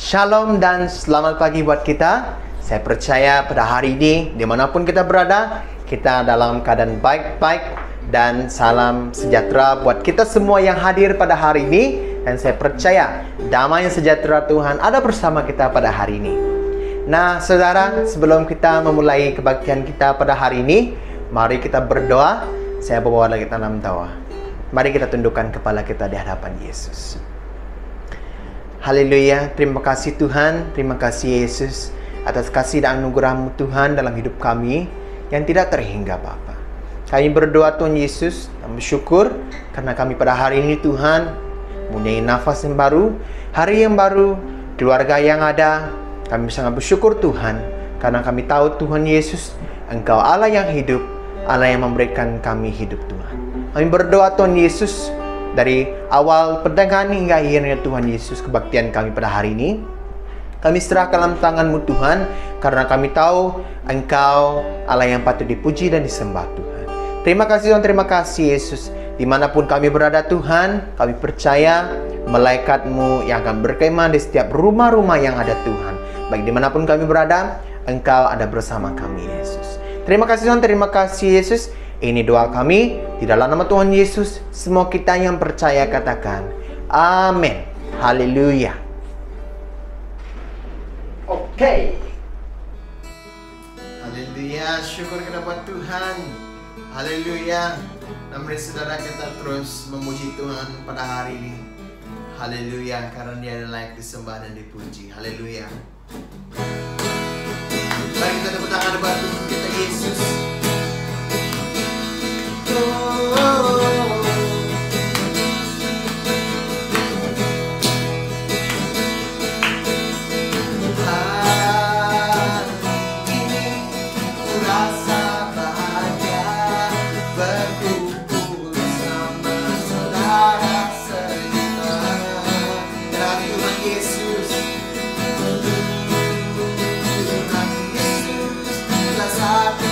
Shalom dan selamat pagi buat kita. Saya percaya pada hari ini, dimanapun kita berada, kita dalam keadaan baik-baik. Dan salam sejahtera buat kita semua yang hadir pada hari ini. Dan saya percaya damai sejahtera Tuhan ada bersama kita pada hari ini. Nah saudara, sebelum kita memulai kebaktian kita pada hari ini, mari kita berdoa. Saya bawa lagi dalam doa. Mari kita tundukkan kepala kita di hadapan Yesus. Haleluya, terima kasih Tuhan, terima kasih Yesus atas kasih dan anugerah-Mu Tuhan dalam hidup kami yang tidak terhingga Bapa. Kami berdoa Tuhan Yesus dan bersyukur karena kami pada hari ini Tuhan mempunyai nafas yang baru, hari yang baru, keluarga yang ada. Kami sangat bersyukur Tuhan karena kami tahu Tuhan Yesus, Engkau Allah yang hidup, Allah yang memberikan kami hidup Tuhan. Kami berdoa Tuhan Yesus, dari awal perdagangan hingga akhirnya Tuhan Yesus kebaktian kami pada hari ini, kami serahkan dalam tangan-Mu Tuhan, karena kami tahu Engkau Allah yang patut dipuji dan disembah Tuhan. Terima kasih Tuhan, terima kasih Yesus. Dimanapun kami berada Tuhan, kami percaya malaikat-Mu yang akan berkemah di setiap rumah-rumah yang ada Tuhan. Baik dimanapun kami berada, Engkau ada bersama kami Yesus. Terima kasih Tuhan, terima kasih Yesus. Ini doa kami di dalam nama Tuhan Yesus. Semua kita yang percaya katakan amin. Haleluya. Oke. Haleluya. Syukur kita buat Tuhan. Haleluya. Dan mari saudara kita terus memuji Tuhan pada hari ini. Haleluya. Karena Dia layak disembah dan dipuji. Haleluya. Mari kita tepuk tangan buat Tuhan kita Yesus. Satu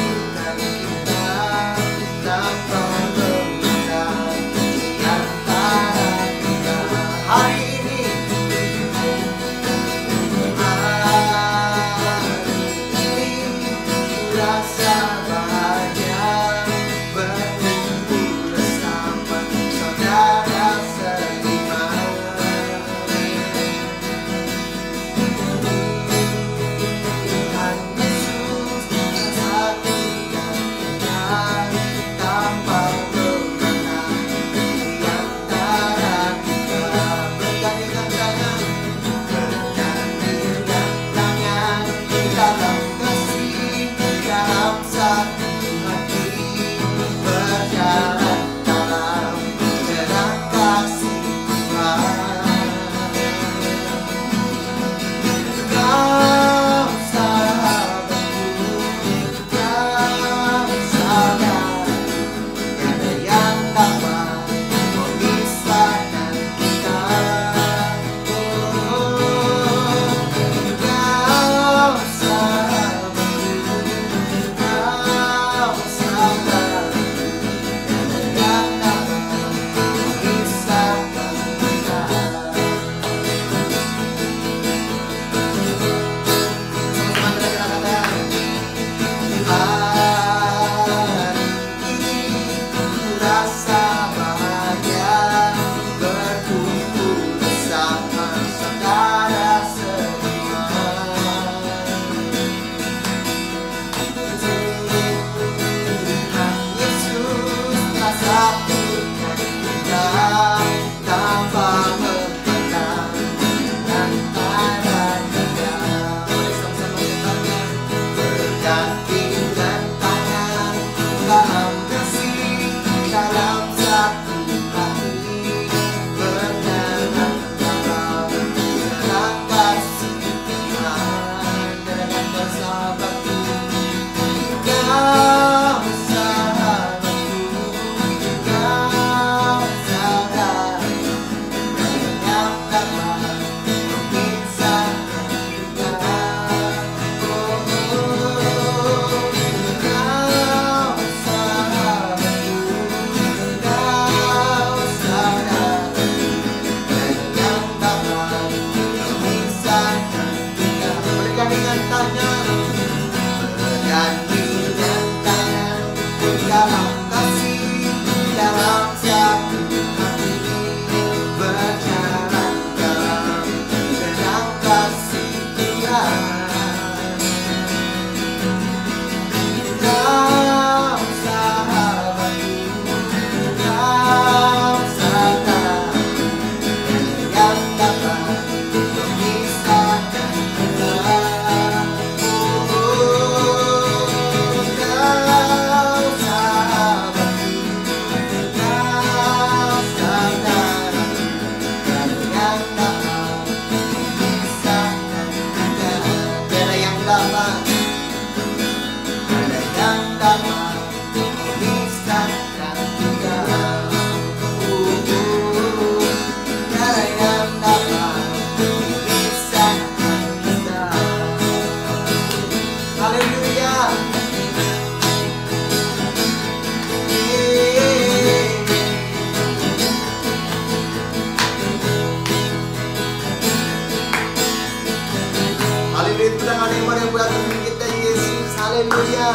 Beri tepuk tangan yang meriah buat Tuhan kita Yesus. Haleluya.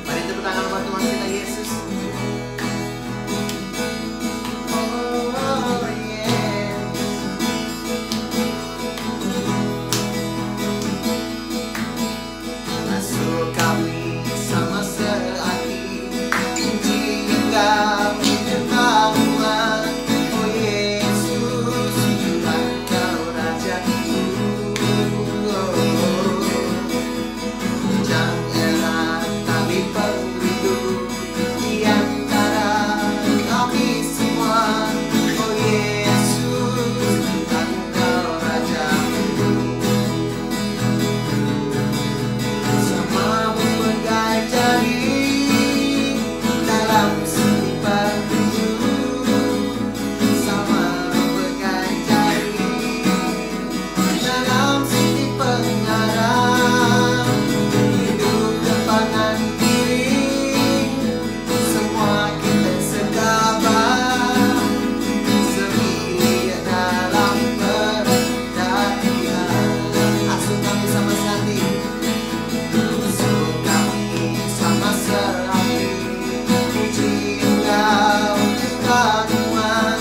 Mari tepuk tangan buat Tuhan kita Yesus. Oh yes. Masuk kami sama sehati, puji Engkau menyembah Tuhan. Oh Yesus, Tuhan Kau Rajaku. Janganlah kami pelindung di antara kami semua. Oh Yesus, Tuhan Kau Rajaku. Sama berbagai jari dalam setiap hidup, sama berbagai jari dalam setiap pengarah, hidup depanan diri, semua kita segabah, semili dalam perhatian. Asuh kami sama sekali. Asuh kami sama serati, puji Engkau Tuhan.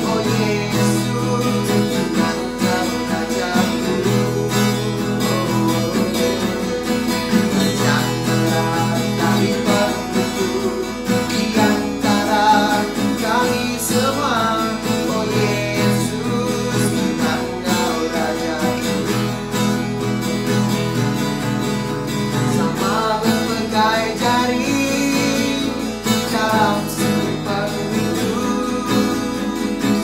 Oh Yesus, Tuhan Kau Rajaku. Janganlah kami pelindung di antara kami semua. Oh Yesus, Tuhan Kau Rajaku. Sama berbagai jari dalam setiap hidup,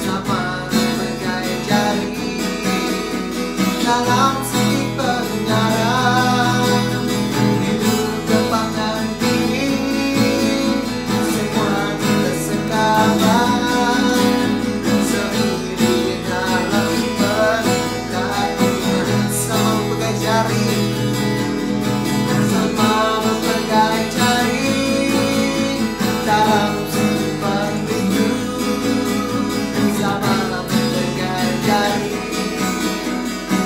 sama berbagai jari dalam setiap pengarah, hidup depanan diri, semua kita segabah, semili dalam perhatian. Sama berbagai jari, sama berbagai jari dalam setiap hidup, sama berbagai jari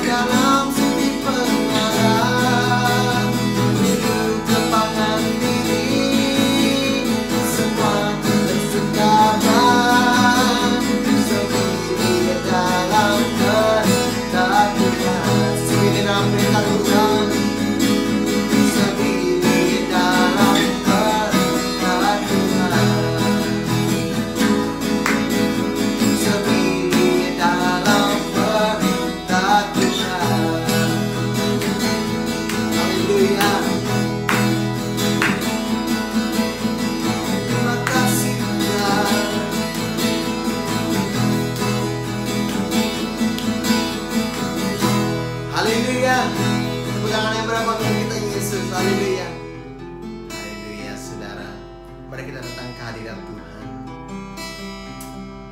dalam setiap pengarah, hidup depanan diri, semua kita segabah, semili dalam perhatian. Semili dalam perhatian. Semili dalam perhatian. Semili dalam perhatian. Haleluya. Terima kasih Tuhan. Haleluya. Tepuk tangan yang berapa untuk kita Yesus. Haleluya. Haleluya saudara. Mari kita datang ke hadirat Tuhan.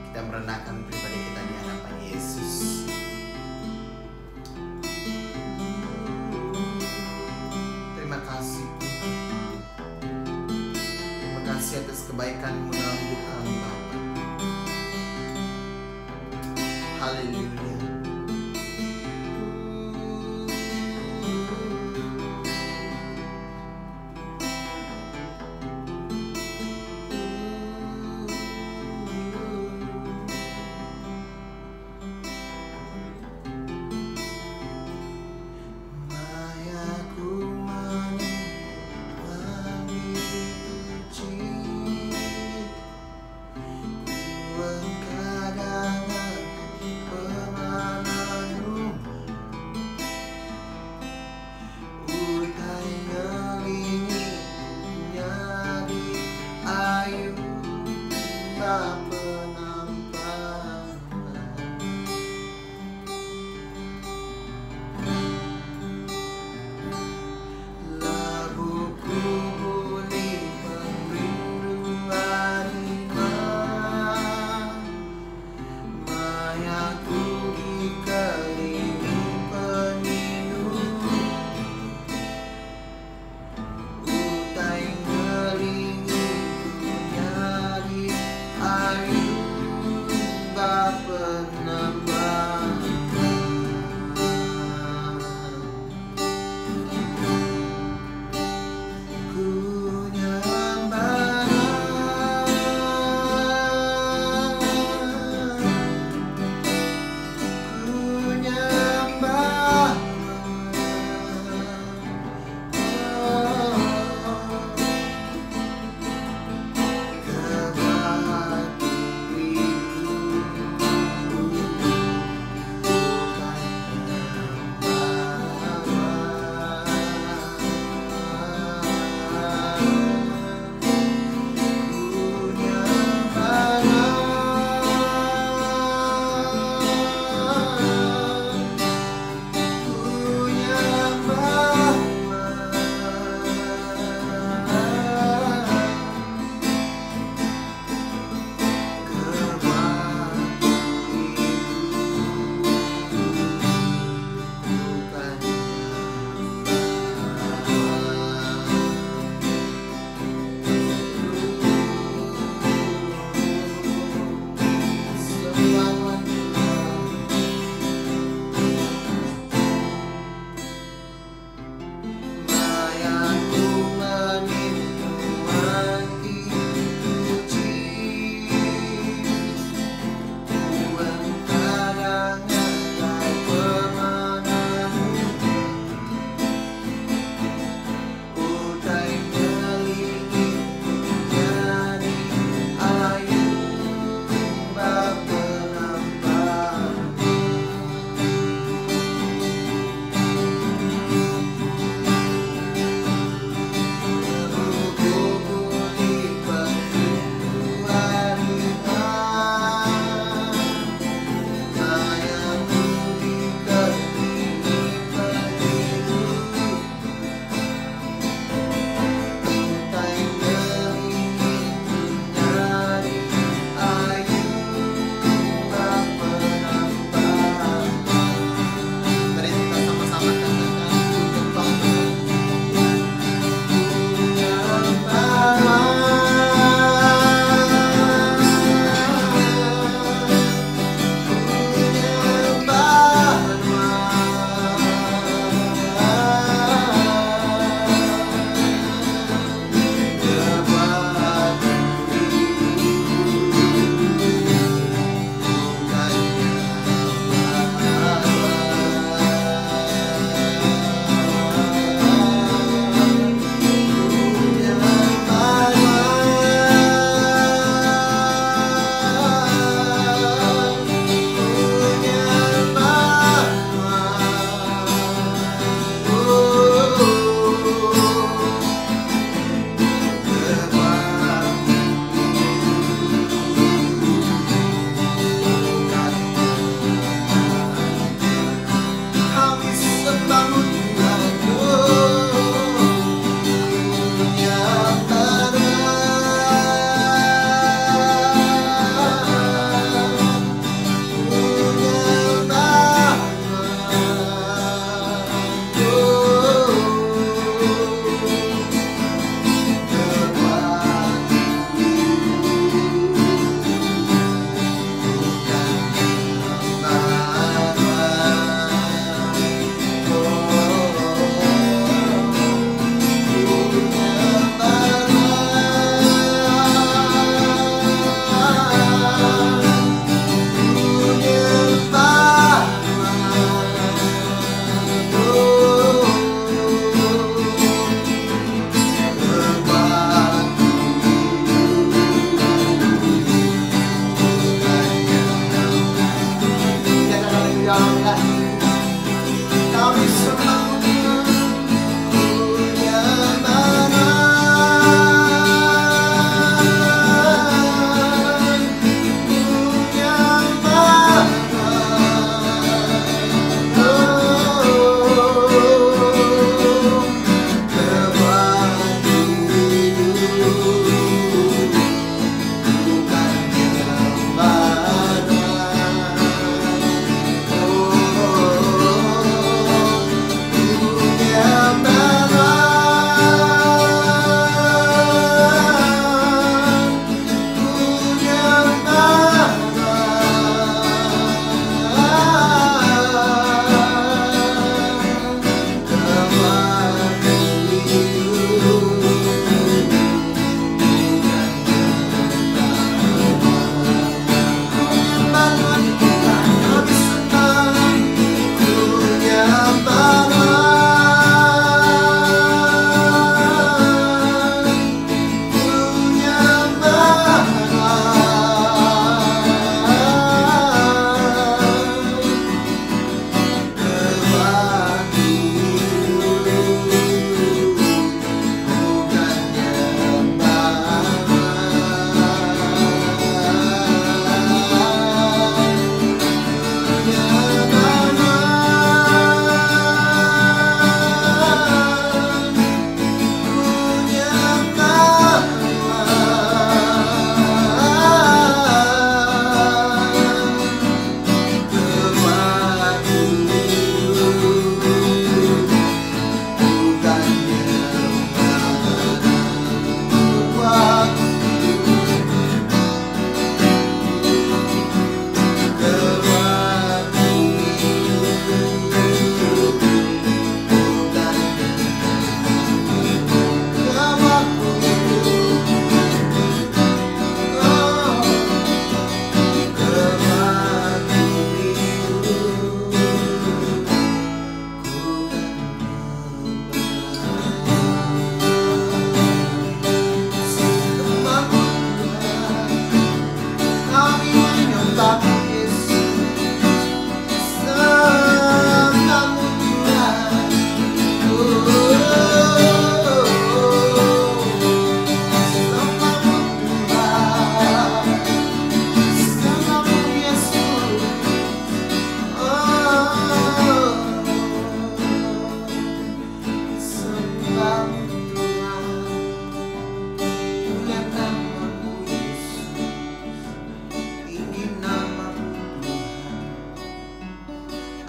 Kita merendahkan pribadi kita di hadapan Yesus. Terima kasih Tuhan. Terima kasih atas kebaikan-Mu dalam hidup kami Bapa. Haleluya. Mayaku menyembah puji, ku engkau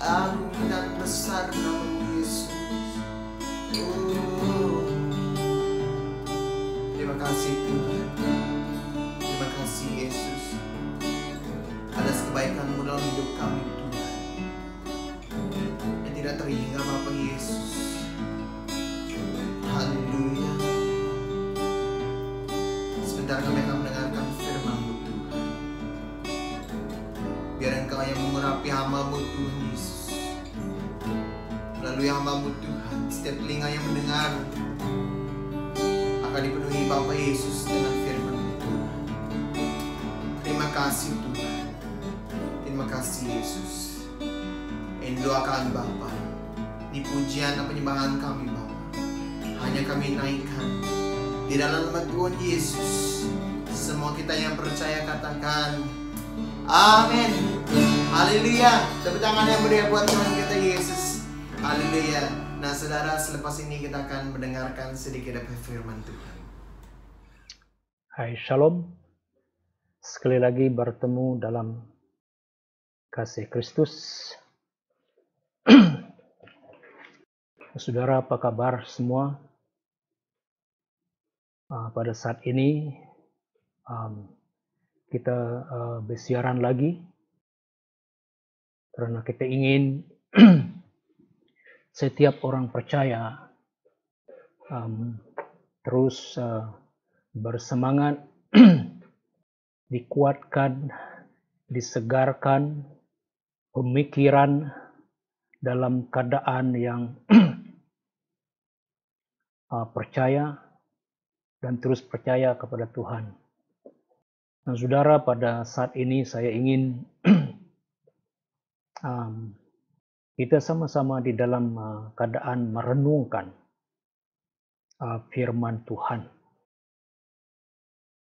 Agung dan besar nama Yesus. Oh, terima kasih Tuhan. Terima kasih Yesus atas kebaikan-Mu dalam hidup kami Tuhan, yang tidak terhingga Bapa Yesus. Haleluya. Sebentar kami akan mendengarkan firman-Mu Tuhan. Biar Engkau yang mengurapi hamba-Mu Tuhan Yesus. Melalui hamba-Mu Tuhan, setiap telinga yang mendengar akan dipenuhi Bapa Yesus dengan firman-Mu Tuhan. Terima kasih Tuhan. Terima kasih Yesus. Yang doakan Bapa, di pujian dan penyembahan kami Bapa, hanya kami naikkan di dalam nama Tuhan Yesus. Semua kita yang percaya katakan amin. Haleluya. Tepuk tangan yang meriah buat Tuhan kita Yesus. Haleluya. Nah saudara, selepas ini kita akan mendengarkan sedikit dari firman Tuhan. Hai Shalom. Sekali lagi bertemu dalam kasih Kristus. Saudara, apa kabar semua? Pada saat ini kita bersiaran lagi karena kita ingin setiap orang percaya terus bersemangat, dikuatkan, disegarkan pemikiran dalam keadaan yang percaya dan terus percaya kepada Tuhan. Nah, saudara, pada saat ini saya ingin kita sama-sama di dalam keadaan merenungkan firman Tuhan.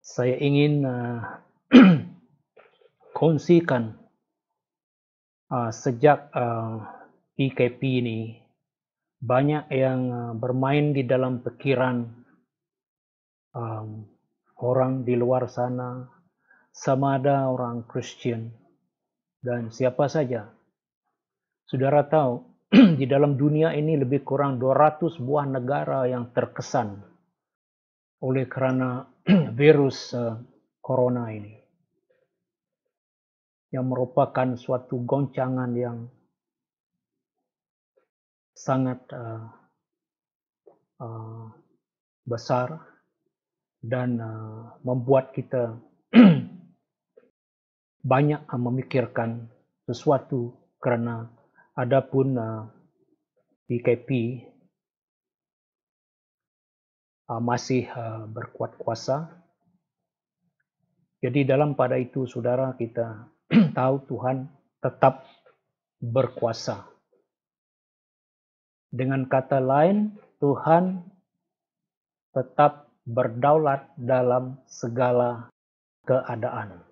Saya ingin kongsikan sejak PKP ini banyak yang bermain di dalam pikiran orang di luar sana, sama ada orang Kristen dan siapa saja. Saudara tahu, di dalam dunia ini lebih kurang 200 buah negara yang terkesan oleh karena virus corona ini, yang merupakan suatu goncangan yang sangat besar dan membuat kita banyak memikirkan sesuatu karena adapun PKP masih berkuat kuasa. Jadi dalam pada itu saudara, kita tahu Tuhan tetap berkuasa. Dengan kata lain, Tuhan tetap berdaulat dalam segala keadaan.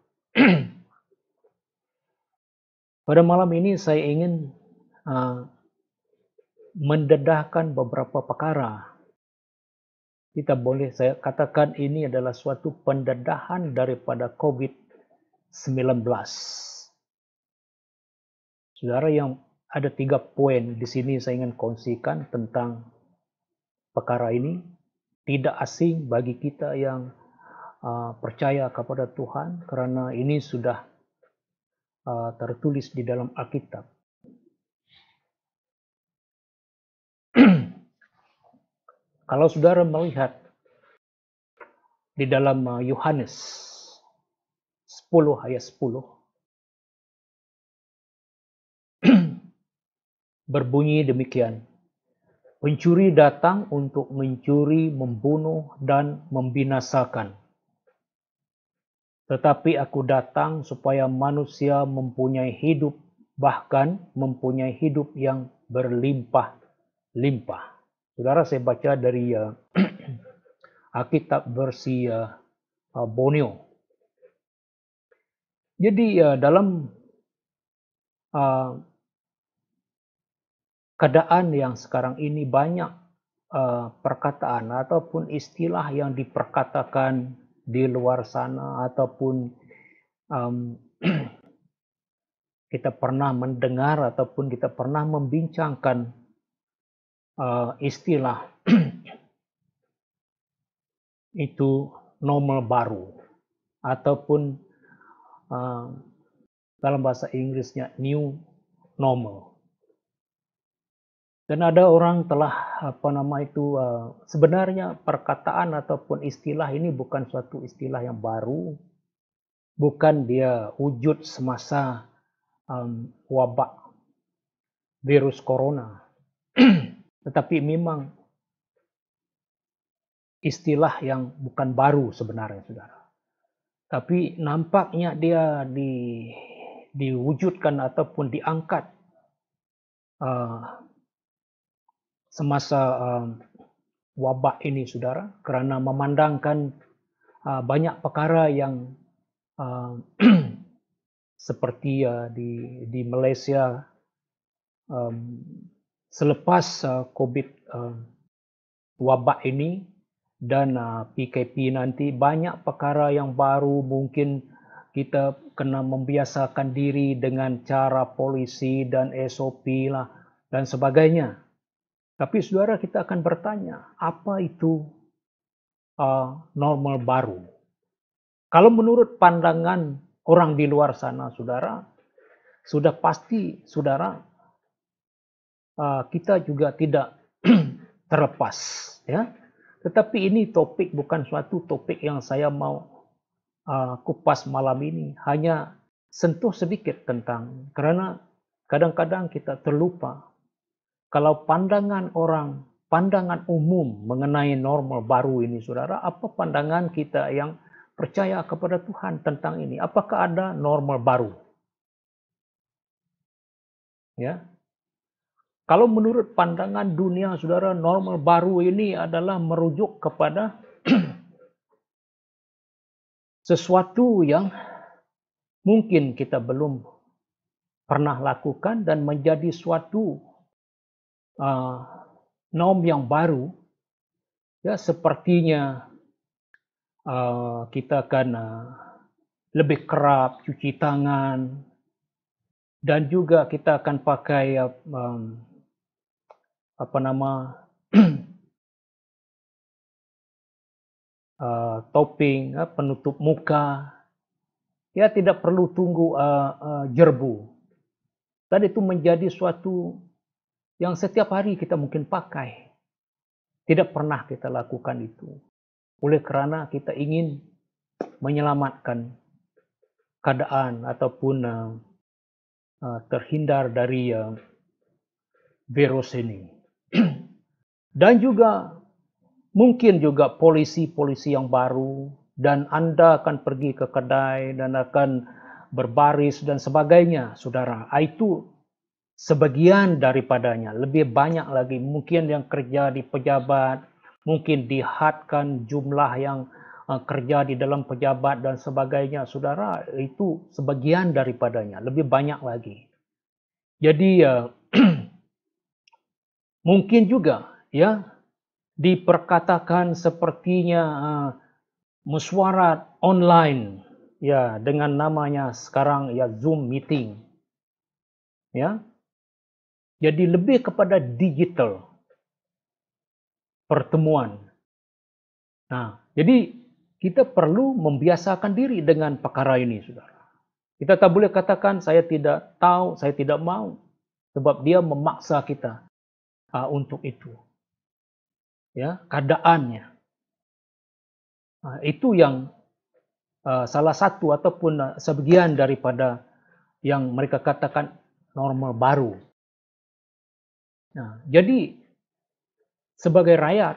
Pada malam ini saya ingin mendedahkan beberapa perkara. Kita boleh saya katakan ini adalah suatu pendedahan daripada COVID-19. Saudara, yang ada 3 poin di sini saya ingin kongsikan tentang perkara ini. Tidak asing bagi kita yang percaya kepada Tuhan karena ini sudah tertulis di dalam Alkitab. Kalau saudara melihat di dalam Yohanes 10 ayat 10 berbunyi demikian. Pencuri datang untuk mencuri, membunuh, dan membinasakan. Tetapi aku datang supaya manusia mempunyai hidup, bahkan mempunyai hidup yang berlimpah-limpah. Saudara, saya baca dari Alkitab versi Borneo. Jadi dalam keadaan yang sekarang ini banyak perkataan ataupun istilah yang diperkatakan di luar sana ataupun kita pernah mendengar ataupun kita pernah membincangkan istilah itu normal baru ataupun dalam bahasa Inggrisnya new normal. Dan ada orang telah sebenarnya perkataan ataupun istilah ini bukan suatu istilah yang baru, bukan dia wujud semasa wabak virus corona, tetapi memang istilah yang bukan baru sebenarnya, saudara. Tapi nampaknya dia diwujudkan ataupun diangkat semasa wabak ini, saudara, karena memandangkan banyak perkara yang seperti di Malaysia selepas COVID wabak ini dan PKP nanti, banyak perkara yang baru. Mungkin kita kena membiasakan diri dengan cara polisi dan SOP lah dan sebagainya. Tapi saudara, kita akan bertanya, apa itu normal baru? Kalau menurut pandangan orang di luar sana, saudara, sudah pasti, saudara, kita juga tidak terlepas, ya. Tetapi ini topik bukan suatu topik yang saya mau kupas malam ini. Hanya sentuh sedikit tentang, karena kadang-kadang kita terlupa kalau pandangan orang, pandangan umum mengenai normal baru ini, saudara, apa pandangan kita yang percaya kepada Tuhan tentang ini? Apakah ada normal baru? Ya. Kalau menurut pandangan dunia, saudara, normal baru ini adalah merujuk kepada sesuatu yang mungkin kita belum pernah lakukan dan menjadi suatu norm yang baru. Ya, sepertinya kita akan lebih kerap cuci tangan, dan juga kita akan pakai topping, penutup muka. Ya, tidak perlu tunggu jerbu. Dan itu menjadi suatu yang setiap hari kita mungkin pakai. Tidak pernah kita lakukan itu. Oleh karena kita ingin menyelamatkan keadaan ataupun terhindar dari virus ini. Dan juga mungkin juga polisi-polisi yang baru, dan Anda akan pergi ke kedai dan akan berbaris dan sebagainya, saudara. Itu sebagian daripadanya. Lebih banyak lagi mungkin yang kerja di pejabat, mungkin dihadkan jumlah yang kerja di dalam pejabat dan sebagainya, saudara. Itu sebagian daripadanya. Lebih banyak lagi. Jadi mungkin juga, ya, diperkatakan sepertinya mesyuarat online, ya, dengan namanya sekarang ya Zoom meeting, ya. Jadi lebih kepada digital pertemuan. Nah, jadi kita perlu membiasakan diri dengan perkara ini, saudara. Kita tak boleh katakan saya tidak tahu, saya tidak mau, sebab dia memaksa kita untuk itu. Ya, keadaannya. Nah, itu yang salah satu ataupun sebagian daripada yang mereka katakan normal baru. Nah, jadi sebagai rakyat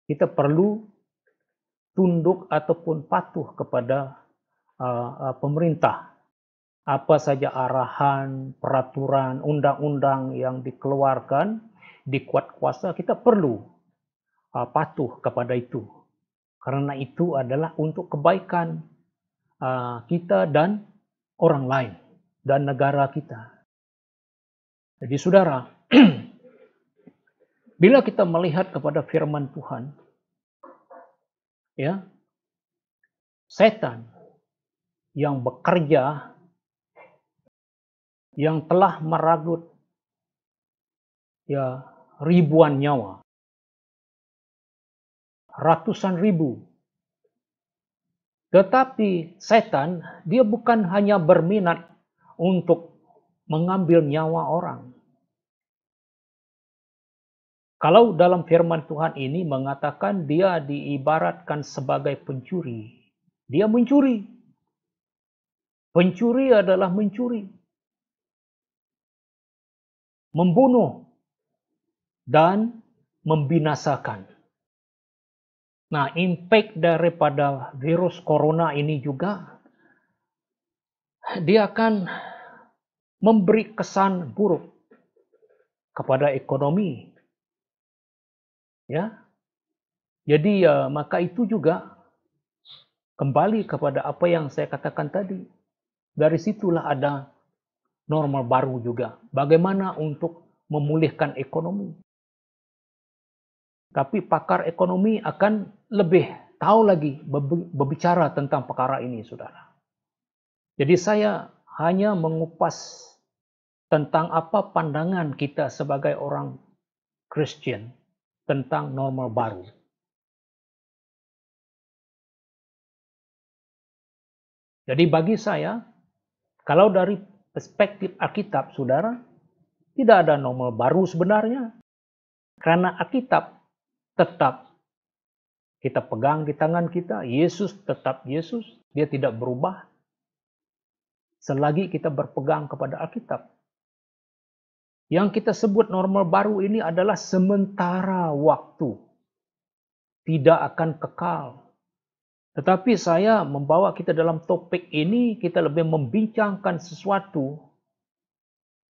kita perlu tunduk ataupun patuh kepada pemerintah. Apa saja arahan, peraturan, undang-undang yang dikeluarkan, dikuat kuasa, kita perlu patuh kepada itu. Karena itu adalah untuk kebaikan kita dan orang lain dan negara kita. Jadi saudara, bila kita melihat kepada firman Tuhan, ya, setan yang bekerja yang telah merenggut ya ribuan nyawa, ratusan ribu. Tetapi setan, dia bukan hanya berminat untuk mengambil nyawa orang. Kalau dalam firman Tuhan ini mengatakan dia diibaratkan sebagai pencuri. Dia mencuri. Pencuri adalah mencuri. Membunuh dan membinasakan. Nah, impact daripada virus corona ini juga, dia akan memberi kesan buruk kepada ekonomi. Ya, jadi maka itu juga kembali kepada apa yang saya katakan tadi. Dari situlah ada normal baru juga. Bagaimana untuk memulihkan ekonomi. Tapi pakar ekonomi akan lebih tahu lagi berbicara tentang perkara ini, saudara. Jadi saya hanya mengupas tentang apa pandangan kita sebagai orang Kristen tentang normal baru. Jadi bagi saya, kalau dari perspektif Alkitab, saudara, tidak ada normal baru sebenarnya. Karena Alkitab tetap kita pegang di tangan kita, Yesus tetap Yesus, dia tidak berubah. Selagi kita berpegang kepada Alkitab. Yang kita sebut normal baru ini adalah sementara waktu. Tidak akan kekal. Tetapi saya membawa kita dalam topik ini, kita lebih membincangkan sesuatu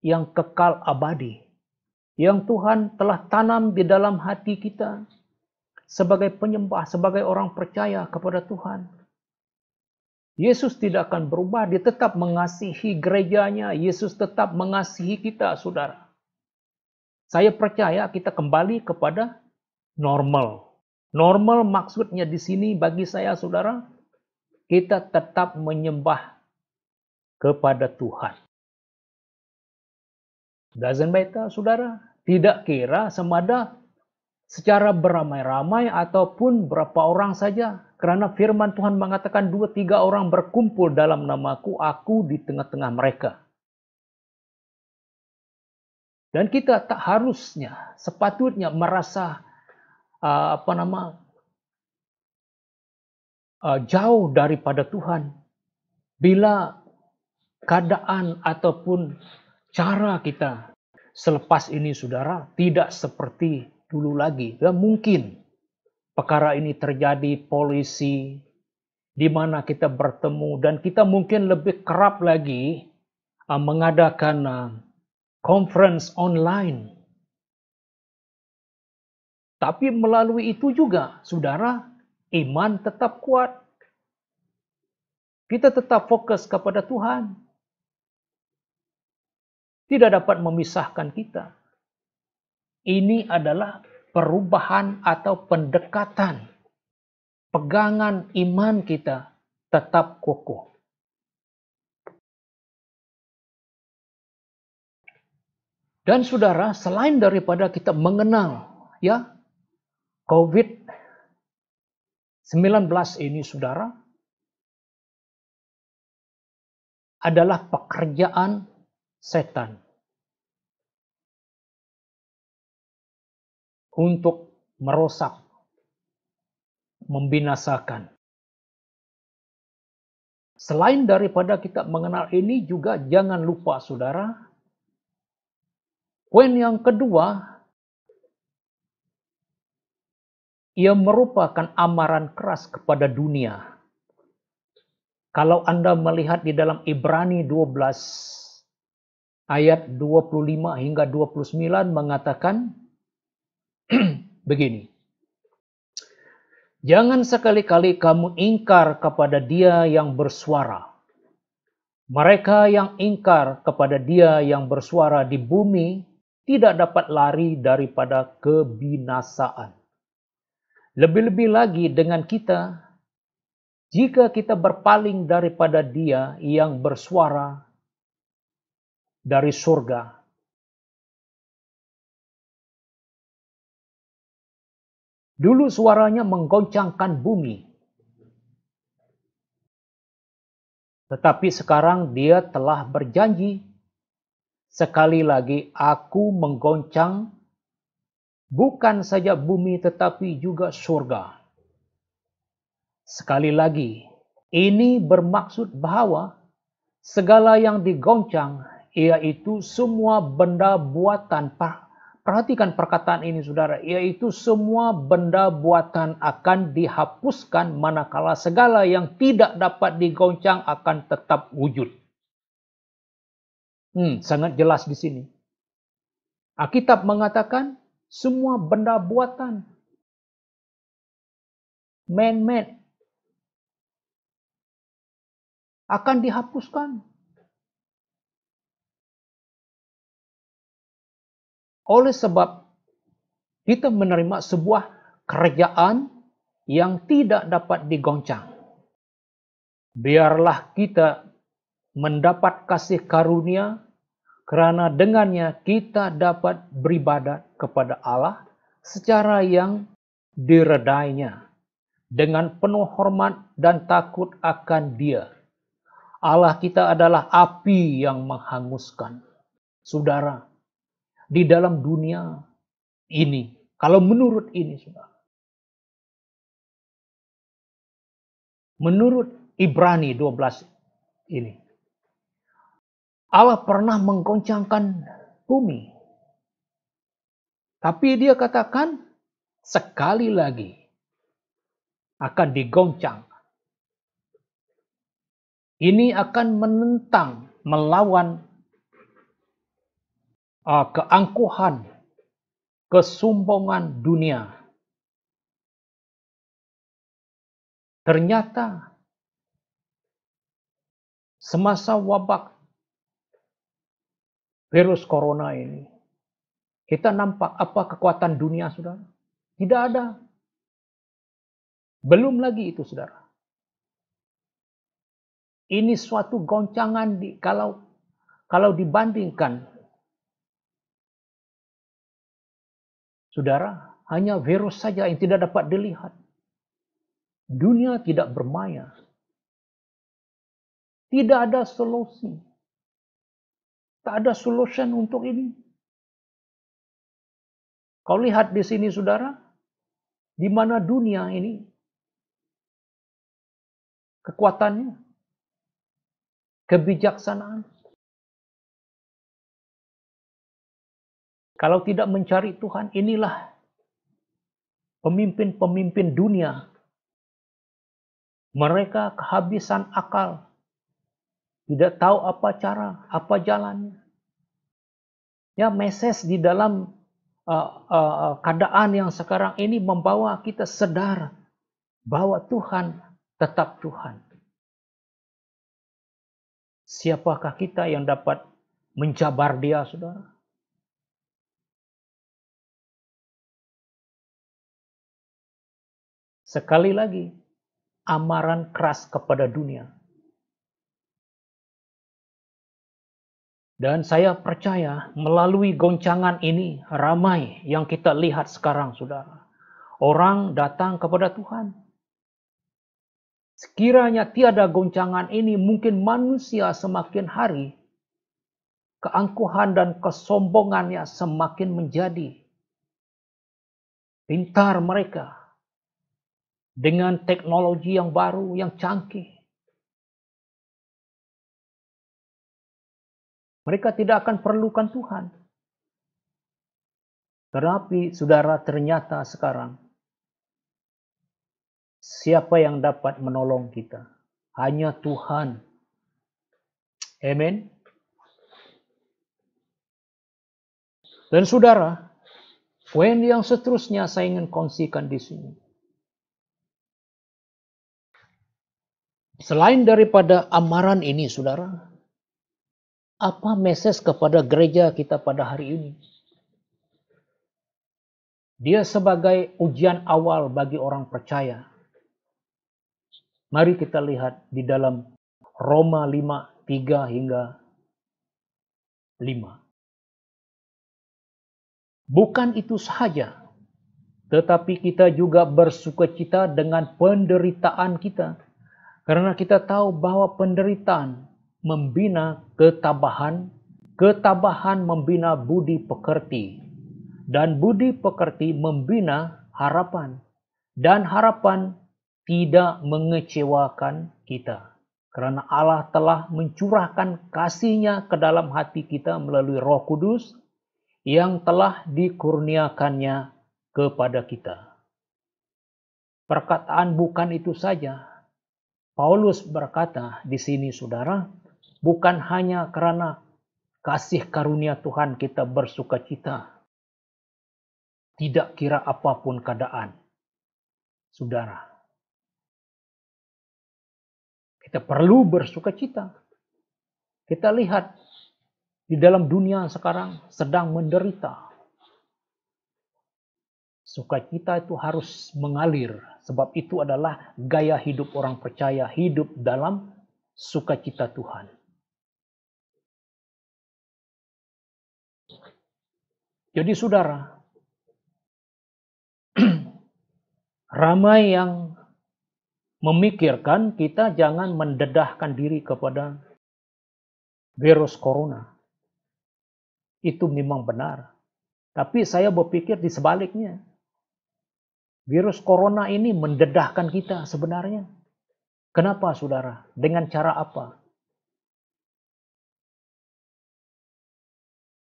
yang kekal abadi. Yang Tuhan telah tanam di dalam hati kita sebagai penyembah, sebagai orang percaya kepada Tuhan. Yesus tidak akan berubah, dia tetap mengasihi gerejanya, Yesus tetap mengasihi kita, saudara. Saya percaya kita kembali kepada normal. Normal maksudnya di sini bagi saya, saudara, kita tetap menyembah kepada Tuhan. Doesn't matter, saudara. Tidak kira semada secara beramai-ramai ataupun berapa orang saja. Karena firman Tuhan mengatakan 2-3 orang berkumpul dalam namaku, aku di tengah-tengah mereka. Dan kita tak harusnya, sepatutnya merasa jauh daripada Tuhan. Bila keadaan ataupun cara kita selepas ini, saudara, tidak seperti dulu lagi. Dan mungkin perkara ini terjadi polisi, di mana kita bertemu, dan kita mungkin lebih kerap lagi mengadakan conference online. Tapi melalui itu juga, saudara, iman tetap kuat. Kita tetap fokus kepada Tuhan. Tidak dapat memisahkan kita. Ini adalah perubahan atau pendekatan. Pegangan iman kita tetap kokoh. Dan saudara, selain daripada kita mengenal ya COVID-19 ini, saudara, adalah pekerjaan setan untuk merusak, membinasakan. Selain daripada kita mengenal ini juga jangan lupa, saudara, poin yang kedua, ia merupakan amaran keras kepada dunia. Kalau Anda melihat di dalam Ibrani 12 ayat 25 hingga 29 mengatakan begini. Jangan sekali-kali kamu ingkar kepada dia yang bersuara. Mereka yang ingkar kepada dia yang bersuara di bumi tidak dapat lari daripada kebinasaan. Lebih-lebih lagi dengan kita, jika kita berpaling daripada dia yang bersuara dari surga. Dulu suaranya menggoncangkan bumi. Tetapi sekarang dia telah berjanji, sekali lagi aku menggoncang bukan saja bumi tetapi juga surga. Sekali lagi, ini bermaksud bahwa segala yang digoncang, yaitu semua benda buatan. Perhatikan perkataan ini saudara, yaitu semua benda buatan akan dihapuskan manakala segala yang tidak dapat digoncang akan tetap wujud. Sangat jelas di sini. Alkitab mengatakan semua benda buatan, man-made, akan dihapuskan. Oleh sebab kita menerima sebuah kerajaan yang tidak dapat digoncang. Biarlah kita mendapat kasih karunia, kerana dengannya kita dapat beribadat kepada Allah secara yang diredainya, dengan penuh hormat dan takut akan Dia. Allah kita adalah api yang menghanguskan. Saudara, di dalam dunia ini, kalau menurut ini, saudara, menurut Ibrani 12 ini, Allah pernah menggoncangkan bumi. Tapi dia katakan sekali lagi akan digoncang. Ini akan menentang, melawan keangkuhan, kesombongan dunia. Ternyata semasa wabak virus corona ini, kita nampak apa kekuatan dunia, saudara? Tidak ada. Belum lagi itu, saudara. Ini suatu goncangan kalau dibandingkan, saudara, hanya virus saja yang tidak dapat dilihat. Dunia tidak bermaya. Tidak ada solusi. Tak ada solution untuk ini. Kau lihat di sini, saudara, di mana dunia ini kekuatannya, kebijaksanaan. Kalau tidak mencari Tuhan, inilah pemimpin-pemimpin dunia. Mereka kehabisan akal. Tidak tahu apa cara, apa jalannya. Ya, message di dalam keadaan yang sekarang ini membawa kita sadar bahwa Tuhan tetap Tuhan. Siapakah kita yang dapat menjabar Dia, saudara? Sekali lagi, amaran keras kepada dunia. Dan saya percaya melalui goncangan ini ramai yang kita lihat sekarang, saudara. Orang datang kepada Tuhan. Sekiranya tiada goncangan ini, mungkin manusia semakin hari keangkuhan dan kesombongannya semakin menjadi pintar mereka dengan teknologi yang baru, yang canggih. Mereka tidak akan perlukan Tuhan. Tetapi saudara, ternyata sekarang siapa yang dapat menolong kita? Hanya Tuhan. Amin. Dan saudara, poin yang seterusnya saya ingin kongsikan di sini. Selain daripada amaran ini, saudara, apa message kepada gereja kita pada hari ini? Dia sebagai ujian awal bagi orang percaya. Mari kita lihat di dalam Roma 5, 3 hingga Bukan itu saja, tetapi kita juga bersukacita dengan penderitaan kita. Karena kita tahu bahwa penderitaan membina ketabahan, ketabahan membina budi pekerti, dan budi pekerti membina harapan, dan harapan tidak mengecewakan kita. Karena Allah telah mencurahkan kasih-Nya ke dalam hati kita melalui Roh Kudus yang telah dikurniakannya kepada kita. Perkataan bukan itu saja. Paulus berkata di sini, saudara, bukan hanya karena kasih karunia Tuhan kita bersukacita, tidak kira apapun keadaan. Saudara, kita perlu bersukacita. Kita lihat di dalam dunia sekarang sedang menderita. Sukacita itu harus mengalir, sebab itu adalah gaya hidup orang percaya, hidup dalam sukacita Tuhan. Jadi saudara, ramai yang memikirkan kita jangan mendedahkan diri kepada virus corona. Itu memang benar. Tapi saya berpikir di sebaliknya. Virus corona ini mendedahkan kita sebenarnya. Kenapa saudara? Dengan cara apa?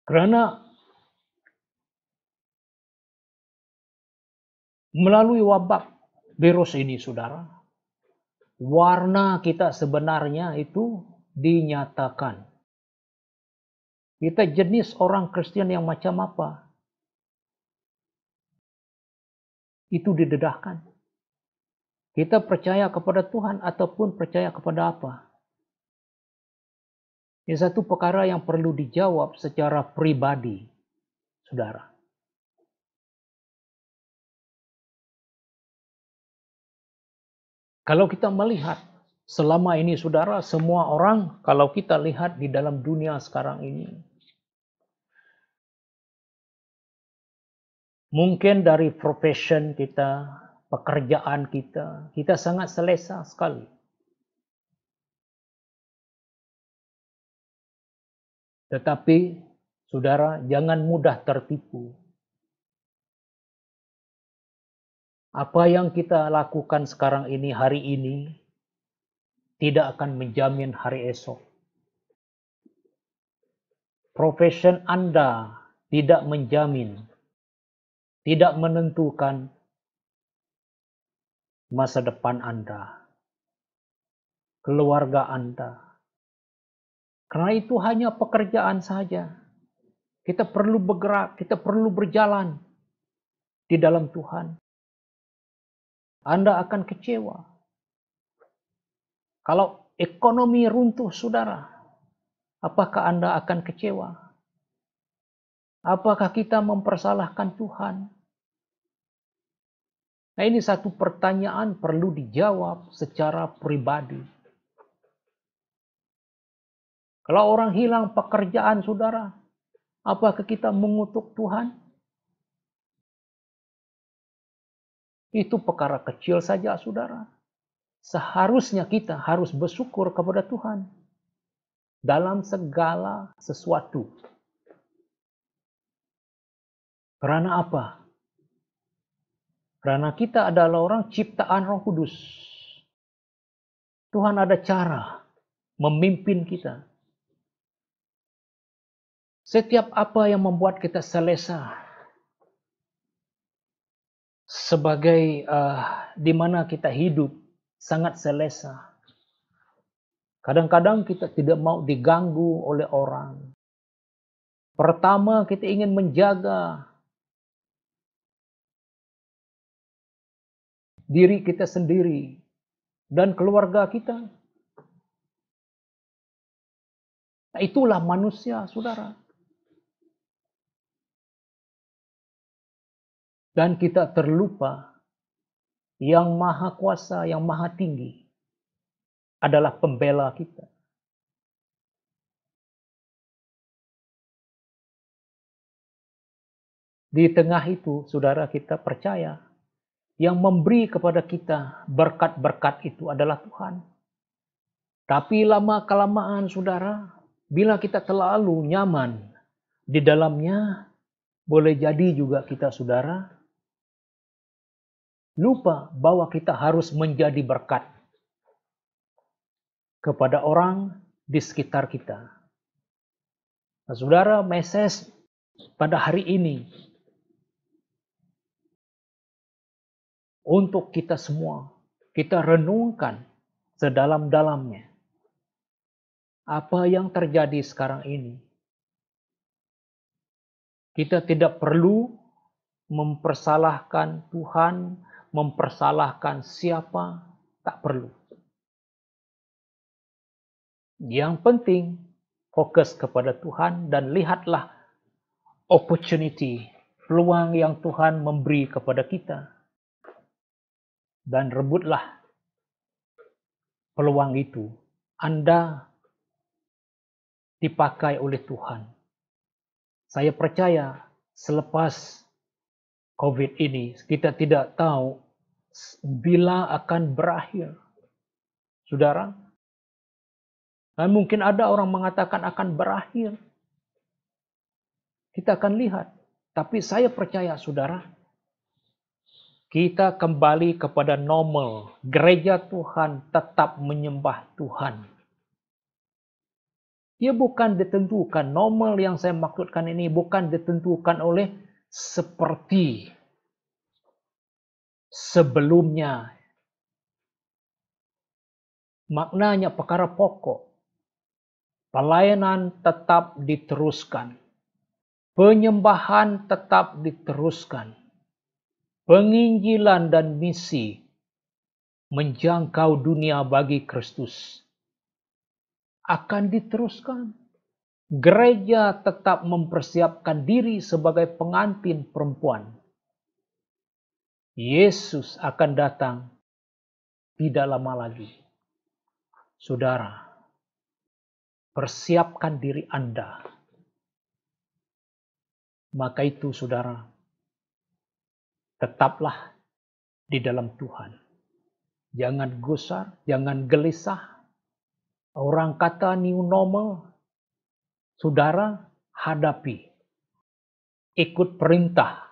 Karena melalui wabak virus ini saudara, warna kita sebenarnya itu dinyatakan. Kita jenis orang Kristen yang macam apa? Itu didedahkan. Kita percaya kepada Tuhan ataupun percaya kepada apa? Ini satu perkara yang perlu dijawab secara pribadi, saudara. Kalau kita melihat selama ini, saudara, semua orang, kalau kita lihat di dalam dunia sekarang ini, mungkin dari profession kita, pekerjaan kita, kita sangat selesa sekali. Tetapi, saudara, jangan mudah tertipu. Apa yang kita lakukan sekarang ini, hari ini, tidak akan menjamin hari esok. Profession Anda tidak menjamin, tidak menentukan masa depan Anda, keluarga Anda. Karena itu hanya pekerjaan saja. Kita perlu bergerak, kita perlu berjalan di dalam Tuhan. Anda akan kecewa. Kalau ekonomi runtuh, saudara, apakah Anda akan kecewa? Apakah kita mempersalahkan Tuhan? Nah, ini satu pertanyaan perlu dijawab secara pribadi. Kalau orang hilang pekerjaan, saudara, apakah kita mengutuk Tuhan? Itu perkara kecil saja, saudara. Seharusnya kita harus bersyukur kepada Tuhan dalam segala sesuatu. Karena apa? Karena kita adalah orang ciptaan Roh Kudus. Tuhan ada cara memimpin kita. Setiap apa yang membuat kita selesa, sebagai di mana kita hidup sangat selesa. Kadang-kadang kita tidak mau diganggu oleh orang. Pertama, kita ingin menjaga diri kita sendiri dan keluarga kita. Nah, itulah manusia, saudara. Dan kita terlupa yang maha kuasa, yang maha tinggi adalah pembela kita. Di tengah itu, saudara, kita percaya yang memberi kepada kita berkat-berkat itu adalah Tuhan. Tapi lama-kelamaan, saudara, bila kita terlalu nyaman di dalamnya, boleh jadi juga kita, saudara, lupa bahwa kita harus menjadi berkat kepada orang di sekitar kita. Nah, saudara, message pada hari ini untuk kita semua, kita renungkan sedalam-dalamnya apa yang terjadi sekarang ini. Kita tidak perlu mempersalahkan Tuhan, mempersalahkan siapa, tak perlu. Yang penting fokus kepada Tuhan dan lihatlah opportunity, peluang yang Tuhan memberi kepada kita. Dan rebutlah peluang itu. Anda dipakai oleh Tuhan. Saya percaya selepas COVID ini, kita tidak tahu bila akan berakhir. Saudara, dan mungkin ada orang mengatakan akan berakhir. Kita akan lihat. Tapi saya percaya, saudara, kita kembali kepada normal. Gereja Tuhan tetap menyembah Tuhan. Dia bukan ditentukan, normal yang saya maksudkan ini bukan ditentukan oleh seperti sebelumnya. Maknanya perkara pokok. Pelayanan tetap diteruskan. Penyembahan tetap diteruskan. Penginjilan dan misi menjangkau dunia bagi Kristus akan diteruskan. Gereja tetap mempersiapkan diri sebagai pengantin perempuan. Yesus akan datang tidak lama lagi. Saudara, persiapkan diri Anda. Maka itu, saudara, tetaplah di dalam Tuhan. Jangan gusar, jangan gelisah. Orang kata new normal. Saudara, hadapi. Ikut perintah.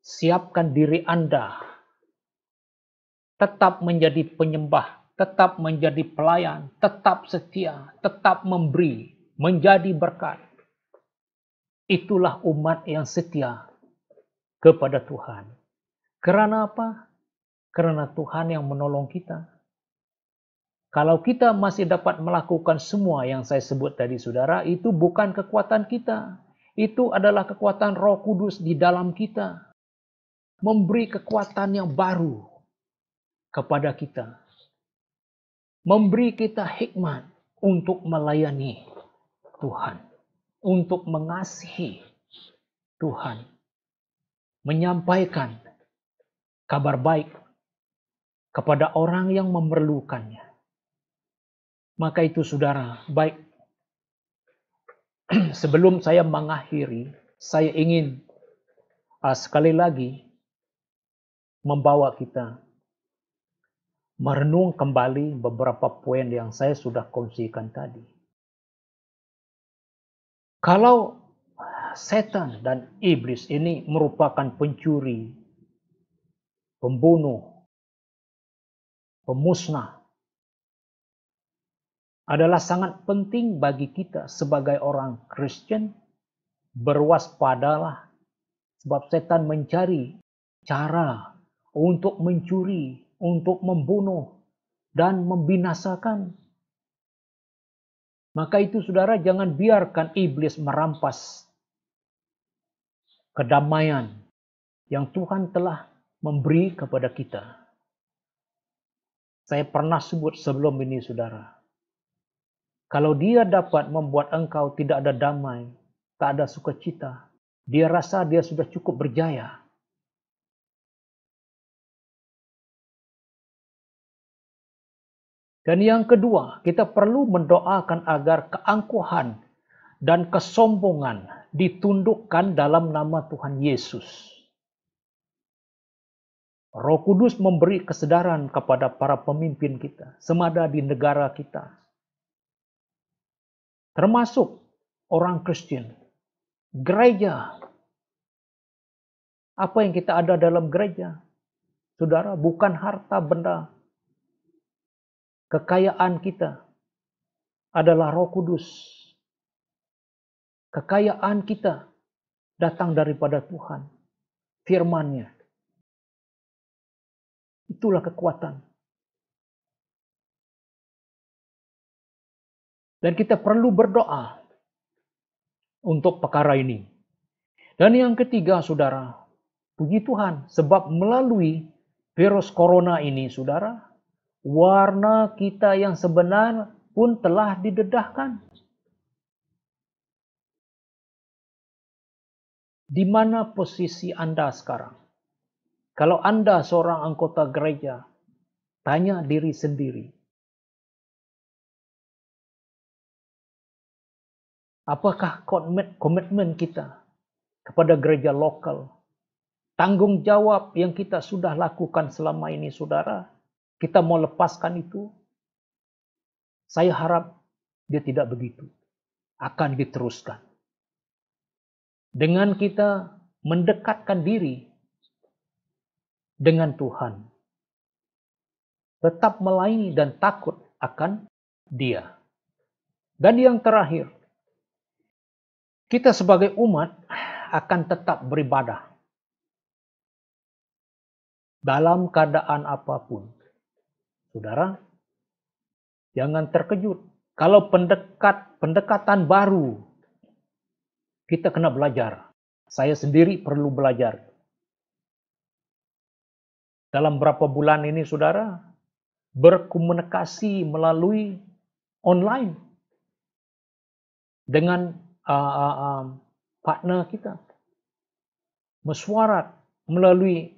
Siapkan diri Anda. Tetap menjadi penyembah. Tetap menjadi pelayan. Tetap setia. Tetap memberi. Menjadi berkat. Itulah umat yang setia kepada Tuhan. Karena apa? Karena Tuhan yang menolong kita. Kalau kita masih dapat melakukan semua yang saya sebut tadi, saudara, itu bukan kekuatan kita. Itu adalah kekuatan Roh Kudus di dalam kita. Memberi kekuatan yang baru kepada kita. Memberi kita hikmat untuk melayani Tuhan. Untuk mengasihi Tuhan. Menyampaikan kabar baik kepada orang yang memerlukannya. Maka itu, saudara, baik. Sebelum saya mengakhiri, saya ingin sekali lagi membawa kita merenung kembali beberapa poin yang saya sudah kongsikan tadi. Kalau setan dan iblis ini merupakan pencuri, pembunuh, pemusnah, adalah sangat penting bagi kita sebagai orang Kristen berwaspadalah, sebab setan mencari cara untuk mencuri, untuk membunuh dan membinasakan. Maka itu, saudara, jangan biarkan iblis merampas kedamaian yang Tuhan telah memberi kepada kita. Saya pernah sebut sebelum ini, saudara. Kalau dia dapat membuat engkau tidak ada damai, tak ada sukacita, dia rasa dia sudah cukup berjaya. Dan yang kedua, kita perlu mendoakan agar keangkuhan dan kesombongan ditundukkan dalam nama Tuhan Yesus. Roh Kudus memberi kesadaran kepada para pemimpin kita, semada di negara kita. Termasuk orang Kristen, gereja. Apa yang kita ada dalam gereja? Saudara, bukan harta benda. Kekayaan kita adalah Roh Kudus. Kekayaan kita datang daripada Tuhan. Firman-Nya. Itulah kekuatan. Dan kita perlu berdoa untuk perkara ini. Dan yang ketiga, saudara, puji Tuhan, sebab melalui virus corona ini, saudara, warna kita yang sebenar pun telah didedahkan. Di mana posisi Anda sekarang? Kalau Anda seorang anggota gereja, tanya diri sendiri. Apakah komitmen kita kepada gereja lokal? Tanggung jawab yang kita sudah lakukan selama ini, saudara, kita mau lepaskan itu? Saya harap dia tidak begitu. Akan diteruskan. Dengan kita mendekatkan diri dengan Tuhan. Tetap melayani dan takut akan Dia. Dan yang terakhir, kita sebagai umat akan tetap beribadah. Dalam keadaan apapun. Saudara, jangan terkejut. Kalau pendekatan baru, kita kena belajar. Saya sendiri perlu belajar. Dalam berapa bulan ini, saudara, berkomunikasi melalui online dengan partner kita. Mesyuarat melalui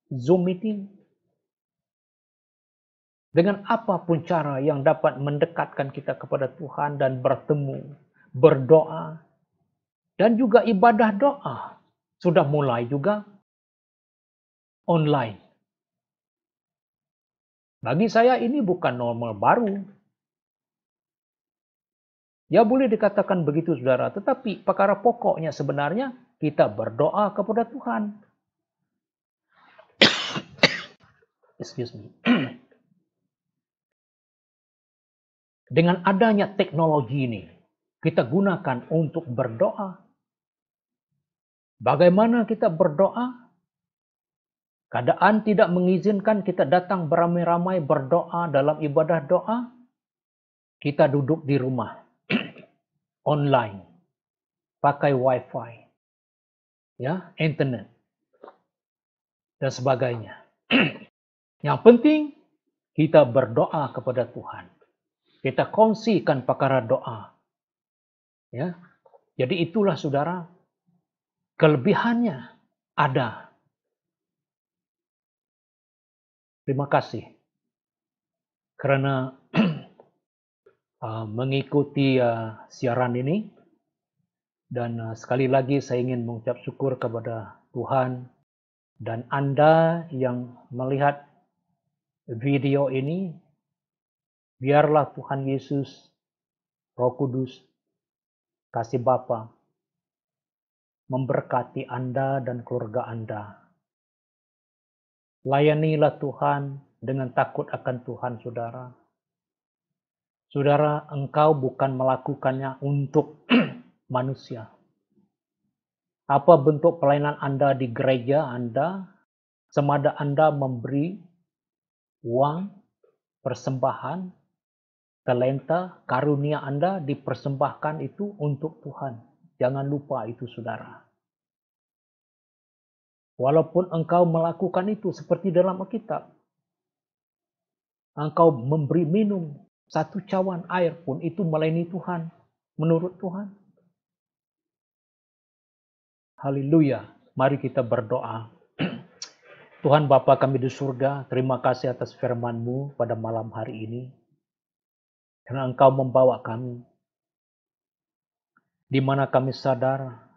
Zoom meeting. Dengan apapun cara yang dapat mendekatkan kita kepada Tuhan dan bertemu, berdoa, dan juga ibadah doa sudah mulai juga online. Bagi saya ini bukan normal baru. Ya boleh dikatakan begitu, saudara. Tetapi perkara pokoknya sebenarnya kita berdoa kepada Tuhan. Excuse me. Dengan adanya teknologi ini, kita gunakan untuk berdoa. Bagaimana kita berdoa? Keadaan tidak mengizinkan kita datang beramai-ramai berdoa dalam ibadah doa. Kita duduk di rumah, online, pakai wifi, ya, internet, dan sebagainya. Yang penting kita berdoa kepada Tuhan. Kita kongsikan perkara doa. Ya. Jadi itulah, saudara, kelebihannya ada. Terima kasih karena mengikuti siaran ini. Dan sekali lagi saya ingin mengucap syukur kepada Tuhan dan Anda yang melihat video ini. Biarlah Tuhan Yesus, Roh Kudus, kasih Bapa memberkati Anda dan keluarga Anda. Layanilah Tuhan dengan takut akan Tuhan, saudara. Saudara, engkau bukan melakukannya untuk manusia. Apa bentuk pelayanan Anda di gereja Anda? Semada Anda memberi uang, persembahan, talenta, karunia Anda dipersembahkan itu untuk Tuhan. Jangan lupa itu, saudara. Walaupun engkau melakukan itu seperti dalam Alkitab. Engkau memberi minum 1 cawan air pun itu melayani Tuhan. Menurut Tuhan. Haleluya. Mari kita berdoa. Tuhan Bapa kami di surga, terima kasih atas firman-Mu pada malam hari ini. Karena Engkau membawa kami, di mana kami sadar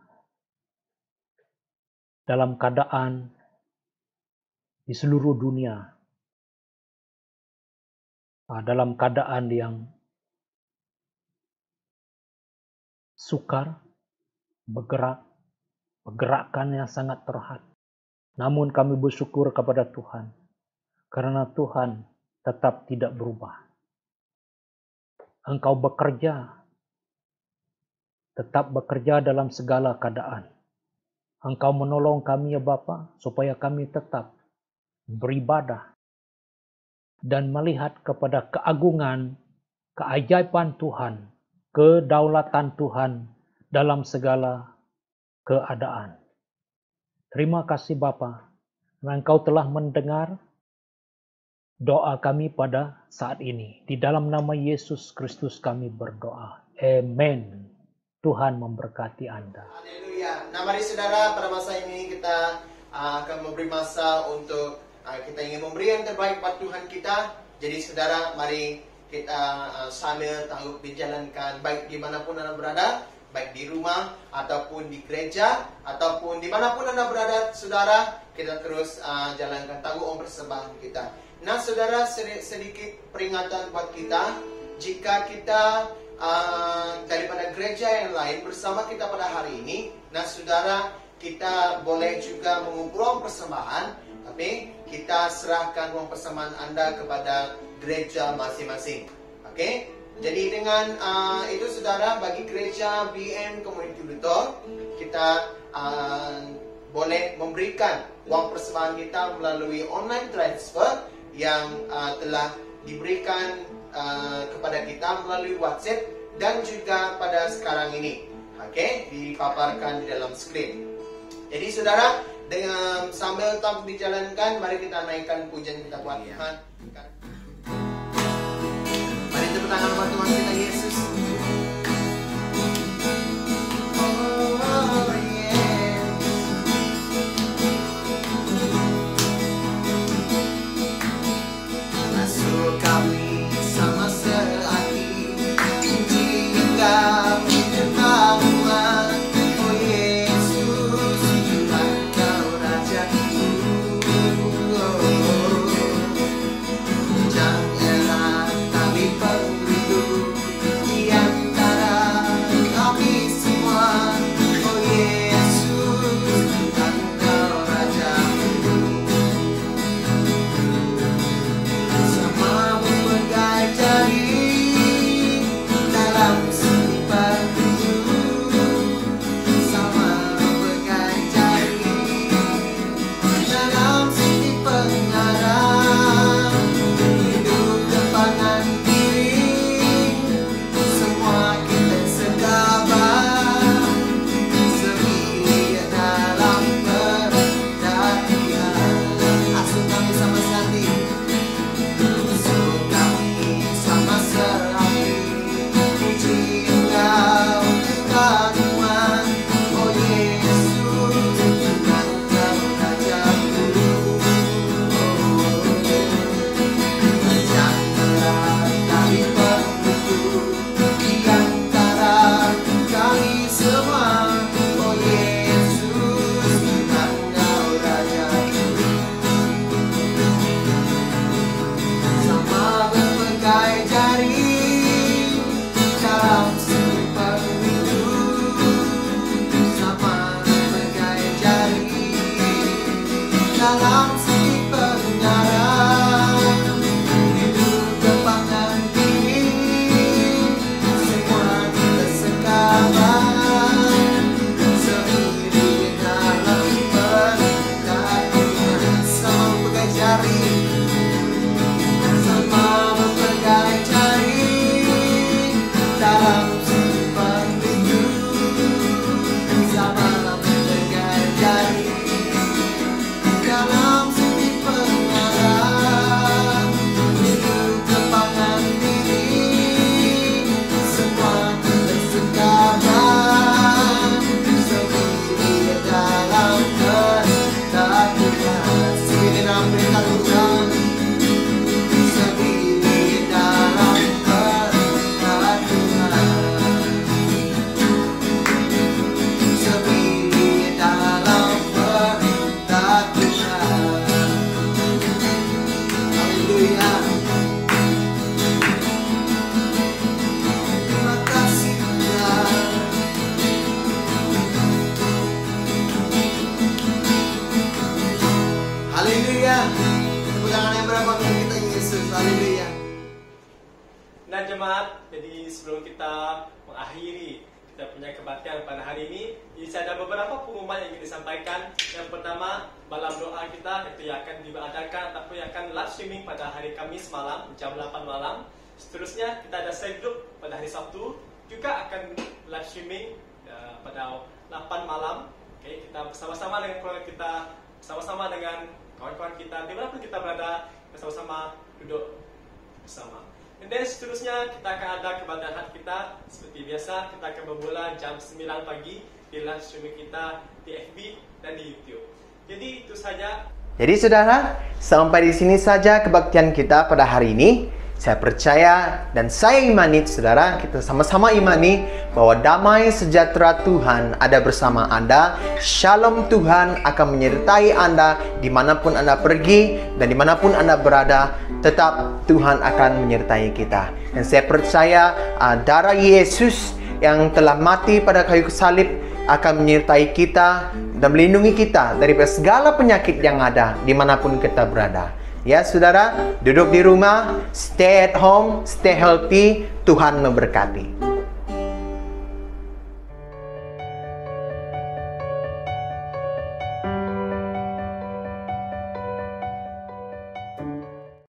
dalam keadaan di seluruh dunia, dalam keadaan yang sukar, pergerakannya sangat terhad. Namun kami bersyukur kepada Tuhan, karena Tuhan tetap tidak berubah. Engkau tetap bekerja dalam segala keadaan. Engkau menolong kami ya Bapa, supaya kami tetap beribadah dan melihat kepada keagungan, keajaiban Tuhan, kedaulatan Tuhan dalam segala keadaan. Terima kasih Bapa, karena Engkau telah mendengar doa kami pada saat ini. Di dalam nama Yesus Kristus kami berdoa. Amen. Tuhan memberkati Anda. Haleluya. Nah mari saudara, pada masa ini kita akan memberi masa untuk kita ingin memberi yang terbaik buat Tuhan kita. Jadi saudara, mari kita sambil tahu menjalankan baik dimanapun Anda berada, baik di rumah ataupun di gereja ataupun dimanapun Anda berada, saudara, kita terus jalankan tanggung persembahan kita. Nah saudara, sedikit peringatan buat kita, jika kita daripada gereja yang lain bersama kita pada hari ini, nah saudara, kita boleh juga mengumpul persembahan, tapi kita serahkan uang persembahan Anda kepada gereja masing-masing. Oke? Jadi dengan itu saudara, bagi gereja BM Community Luthor, kita boleh memberikan uang persembahan kita melalui online transfer yang telah diberikan kepada kita melalui WhatsApp dan juga pada sekarang ini. Oke, dipaparkan di dalam screen. Jadi saudara, dengan sambil tetap dijalankan, mari kita naikkan pujian kita buat Tuhan. Mari tepuk tangan buat Tuhan kita Yesus. Masuk kami sama sehati, jika Tepuk tangan yang berapa untuk kita Yesus. Haleluya. Nah jemaat, jadi sebelum kita mengakhiri kita punya kebaktian pada hari ini, ada beberapa pengumuman yang ingin disampaikan. Yang pertama, malam doa kita itu yang akan diadakan ataupun yang akan live streaming pada hari Kamis malam jam 8 malam. Seterusnya kita ada cell group pada hari Sabtu juga akan live streaming pada 8 malam. Oke, kita bersama-sama dengan keluarga kita, bersama-sama dengan kawan-kawan kita, dimanapun kita berada, bersama-sama duduk bersama. Dan seterusnya kita akan ada kebaktian hati kita seperti biasa. Kita akan bermula jam 9 pagi di live streaming kita di FB dan di YouTube. Jadi itu saja. Jadi saudara, sampai di sini saja kebaktian kita pada hari ini. Saya percaya dan saya imani, saudara, kita sama-sama imani bahwa damai sejahtera Tuhan ada bersama Anda. Shalom Tuhan akan menyertai Anda dimanapun Anda pergi dan dimanapun Anda berada. Tetap Tuhan akan menyertai kita. Dan saya percaya darah Yesus yang telah mati pada kayu salib akan menyertai kita dan melindungi kita dari segala penyakit yang ada dimanapun kita berada. Ya saudara, duduk di rumah, stay at home, stay healthy, Tuhan memberkati.